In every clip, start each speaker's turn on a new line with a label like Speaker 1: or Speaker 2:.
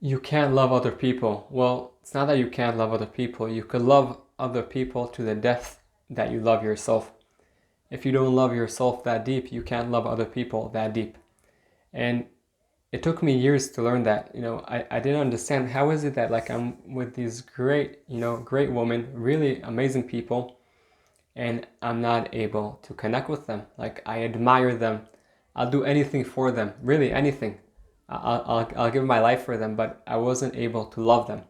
Speaker 1: You can't love other people. Well, it's not that you can't love other people. You could love other people to the depth that you love yourself. If you don't love yourself that deep, you can't love other people that deep. And it took me years to learn that. I didn't understand how is it that like I'm with these great, great women, really amazing people, and I'm not able to connect with them. Like I admire them. I'll do anything for them, really anything. I'll give my life for them, but I wasn't able to love them.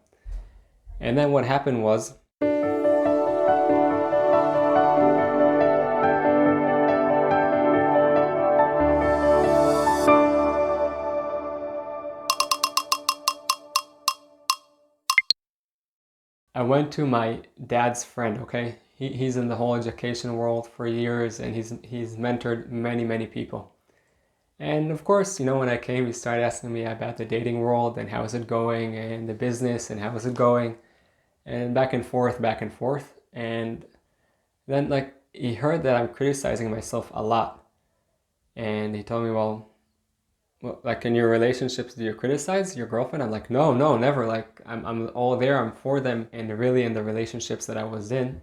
Speaker 1: And then what happened was I went to my dad's friend, okay? He's in the whole education world for years and he's mentored many people. And of course, when I came, he started asking me about the dating world and how is it going and the business and how is it going and back and forth, back and forth. And then like he heard that I'm criticizing myself a lot. And he told me, well, like in your relationships, do you criticize your girlfriend? I'm like, no, no, never. Like I'm all there. I'm for them. And really in the relationships that I was in,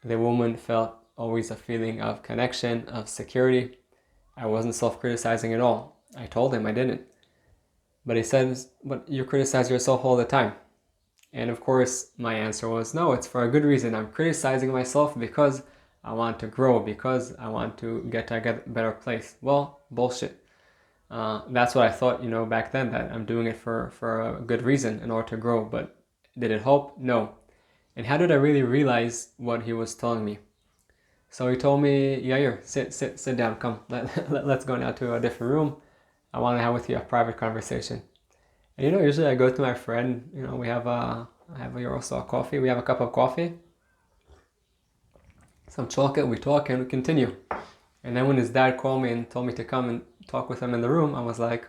Speaker 1: the woman felt always a feeling of connection, of security. I wasn't self-criticizing at all. I told him I didn't. But he says, but you criticize yourself all the time. And of course, my answer was, no, it's for a good reason. I'm criticizing myself because I want to grow, because I want to get to a better place. Well, bullshit. That's what I thought, back then, that I'm doing it for a good reason in order to grow. But did it help? No. And how did I really realize what he was telling me? So he told me, Yair, sit down, come. Let's go now to a different room. I want to have with you a private conversation. And usually I go to my friend, I have here also a coffee. We have a cup of coffee, some chocolate, we talk and we continue. And then when his dad called me and told me to come and talk with him in the room, I was like,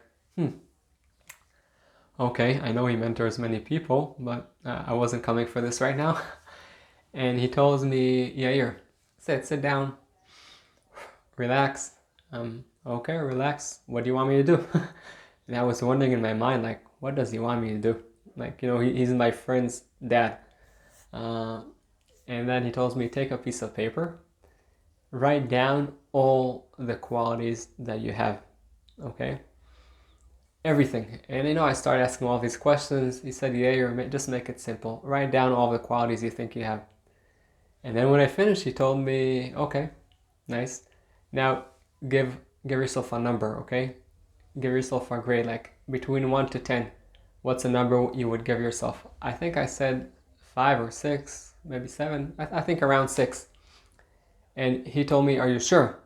Speaker 1: okay, I know he mentors many people, but I wasn't coming for this right now. And he tells me, Yair, sit down, relax. Okay, relax. What do you want me to do? And I was wondering in my mind, like, what does he want me to do? Like, he's my friend's dad. Uh, and then he tells me, take a piece of paper, write down all the qualities that you have. Okay? Everything. And I started asking all these questions. He said, yeah, just make it simple. Write down all the qualities you think you have. And then when I finished, he told me, okay, nice. Now give yourself a number, okay? Give yourself a grade, like between 1 to 10. What's a number you would give yourself? I think I said 5 or 6, maybe 7. I think around 6. And he told me, are you sure?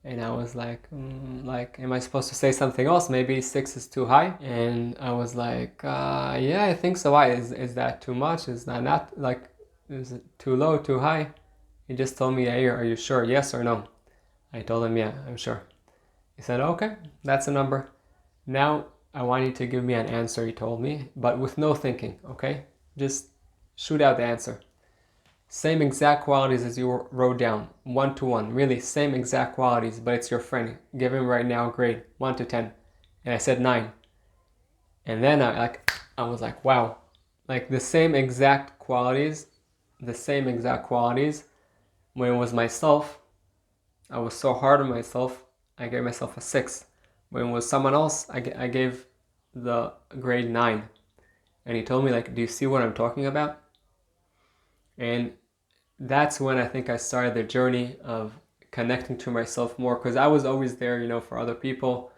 Speaker 1: And I was like, am I supposed to say something else? Maybe 6 is too high. And I was like, yeah, I think so. Why is that too much? Is that not like, is it too low, too high? He just told me, hey, are you sure? Yes or no? I told him, yeah, I'm sure. He said, okay, that's a number. Now I want you to give me an answer, he told me, but with no thinking, okay? Just shoot out the answer. Same exact qualities as you wrote down, 1 to 1, really same exact qualities, but it's your friend. Give him right now a grade, 1 to 10. And I said 9. And then I was like, wow, like the same exact qualities, when it was myself, I was so hard on myself, I gave myself a 6. When it was someone else, I gave the grade 9. And he told me, like, do you see what I'm talking about? And that's when I think I started the journey of connecting to myself more, because I was always there, for other people.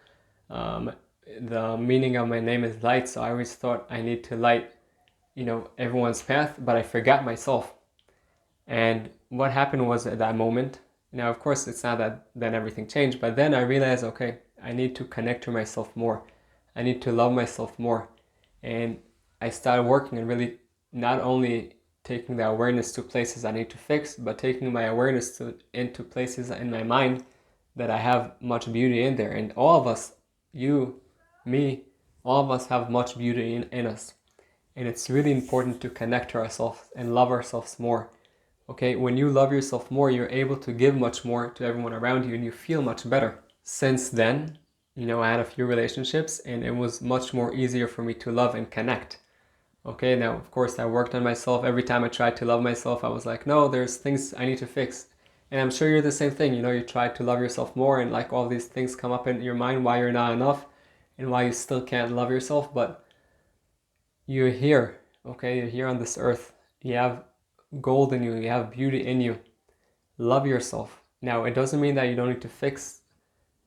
Speaker 1: Um, the meaning of my name is light, so I always thought I need to light, everyone's path, but I forgot myself. And what happened was at that moment, now of course it's not that then everything changed, but then I realized, okay, I need to connect to myself more. I need to love myself more. And I started working and really not only taking the awareness to places I need to fix, but taking my awareness into places in my mind that I have much beauty in there. And all of us, you, me, all of us have much beauty in us. And it's really important to connect to ourselves and love ourselves more. Okay, when you love yourself more, you're able to give much more to everyone around you and you feel much better. Since then, I had a few relationships, and it was much more easier for me to love and connect. Okay, now of course I worked on myself. Every time I tried to love myself, I was like, no, there's things I need to fix. And I'm sure you're the same thing. You try to love yourself more, and like all these things come up in your mind why you're not enough and why you still can't love yourself. But you're here, okay? You're here on this earth. You have gold in you, you have beauty in you. Love yourself. Now, it doesn't mean that you don't need to fix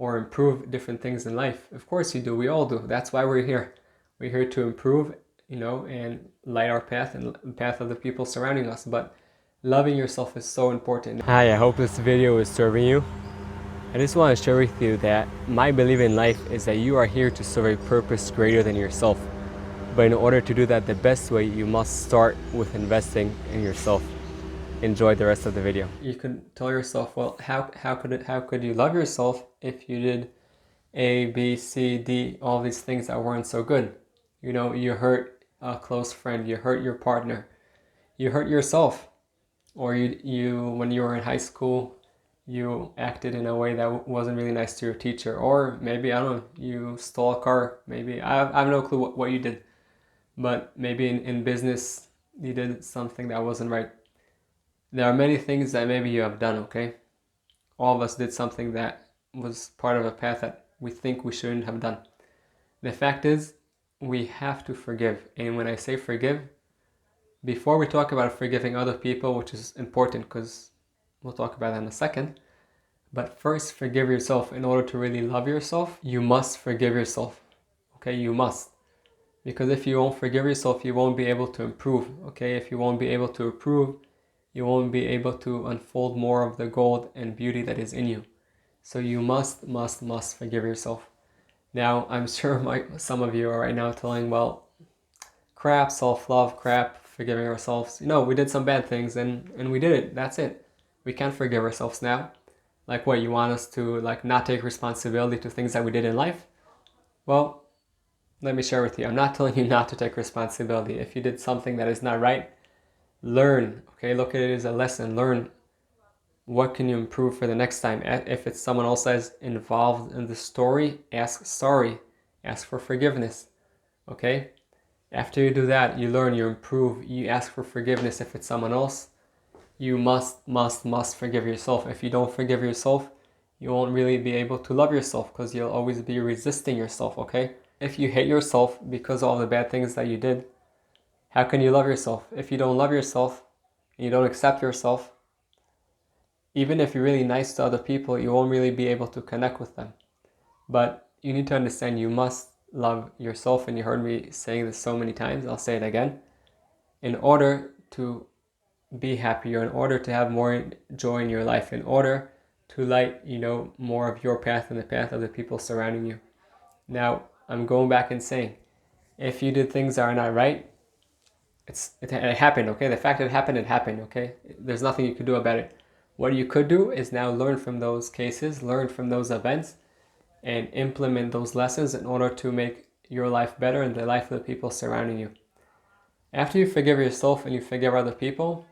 Speaker 1: or improve different things in life. Of course you do. We all do. That's why we're here. We're here to improve, and light our path and the path of the people surrounding us. But loving yourself is so important. Hi, I hope this video is serving you. I just want to share with you that my belief in life is that you are here to serve a purpose greater than yourself. But in order to do that the best way, you must start with investing in yourself. Enjoy the rest of the video. You could tell yourself, well, how could you love yourself if you did A, B, C, D, all these things that weren't so good? You hurt a close friend, you hurt your partner, you hurt yourself, or you when you were in high school, you acted in a way that wasn't really nice to your teacher, or maybe, I don't know, you stole a car. Maybe I have no clue what you did, but maybe in business you did something that wasn't right. There are many things that maybe you have done, okay? All of us did something that was part of a path that we think we shouldn't have done. The fact is, we have to forgive. And when I say forgive, before we talk about forgiving other people, which is important because we'll talk about that in a second, but first forgive yourself. In order to really love yourself, you must forgive yourself, okay? You must. Because if you won't forgive yourself, you won't be able to improve, okay? If you won't be able to improve, you won't be able to unfold more of the gold and beauty that is in you. So you must forgive yourself. Now, I'm sure some of you are right now telling, well, crap, self-love, crap, forgiving ourselves. We did some bad things and we did it. That's it. We can't forgive ourselves now. Like what, you want us to not take responsibility to things that we did in life? Well, let me share with you. I'm not telling you not to take responsibility. If you did something that is not right, learn, okay? Look at it as a lesson. Learn what can you improve for the next time. If it's someone else that's involved in the story, ask sorry, ask for forgiveness, okay? After you do that, you learn, you improve, you ask for forgiveness. If it's someone else, you must forgive yourself. If you don't forgive yourself, you won't really be able to love yourself because you'll always be resisting yourself, okay? If you hate yourself because of all the bad things that you did, how can you love yourself? If you don't love yourself and you don't accept yourself, even if you're really nice to other people, you won't really be able to connect with them. But you need to understand you must love yourself, and you heard me saying this so many times, I'll say it again. In order to be happier, in order to have more joy in your life, in order to light, more of your path and the path of the people surrounding you. Now, I'm going back and saying, if you did things that are not right, it happened, okay? The fact it happened, okay? There's nothing you could do about it. What you could do is now learn from those cases, learn from those events, and implement those lessons in order to make your life better and the life of the people surrounding you. After you forgive yourself and you forgive other people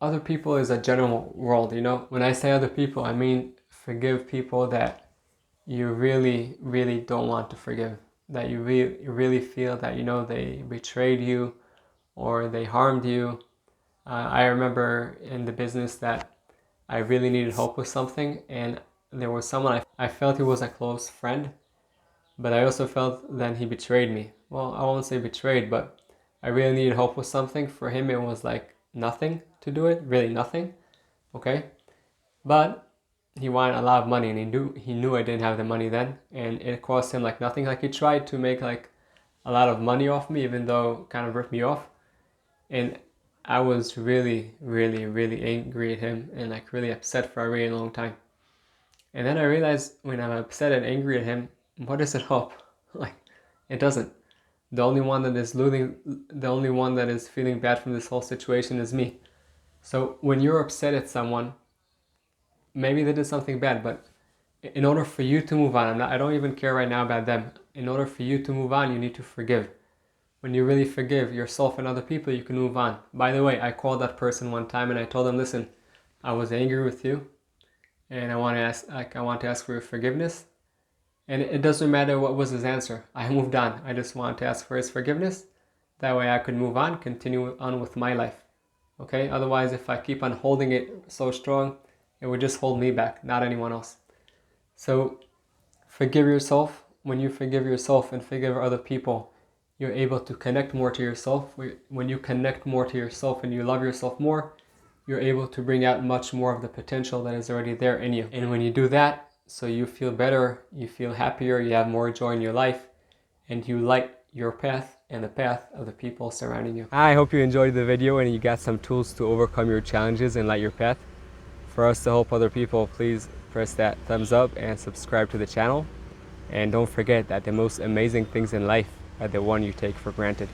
Speaker 1: is a general world, When I say other people, I mean forgive people that you really, really don't want to forgive, that you really feel that, they betrayed you or they harmed you. I remember in the business that I really needed help with something, and there was someone I felt he was a close friend, but I also felt that he betrayed me. Well, I won't say betrayed, but I really needed help with something. For him, it was like nothing to do it, really nothing, okay? But he wanted a lot of money, and he knew I didn't have the money then, and it cost him like nothing. Like, he tried to make like a lot of money off me, even though it kind of ripped me off. And I was really, really, really angry at him and like really upset for a really long time. And then I realized when I'm upset and angry at him, what does it help? Like, it doesn't. The only one that is feeling bad from this whole situation is me. So when you're upset at someone, maybe they did something bad, but in order for you to move on, I don't even care right now about them. In order for you to move on, you need to forgive. When you really forgive yourself and other people, you can move on. By the way, I called that person one time and I told them, listen, I was angry with you and I want to ask for your forgiveness. And it doesn't matter what was his answer. I moved on. I just wanted to ask for his forgiveness. That way I could move on, continue on with my life. Okay? Otherwise, if I keep on holding it so strong, it would just hold me back, not anyone else. So forgive yourself. When you forgive yourself and forgive other people, you're able to connect more to yourself. When you connect more to yourself and you love yourself more, you're able to bring out much more of the potential that is already there in you. And when you do that, so you feel better, you feel happier, you have more joy in your life, and you light your path and the path of the people surrounding you. I hope you enjoyed the video and you got some tools to overcome your challenges and light your path. For us to help other people, please press that thumbs up and subscribe to the channel. And don't forget that the most amazing things in life are the one you take for granted.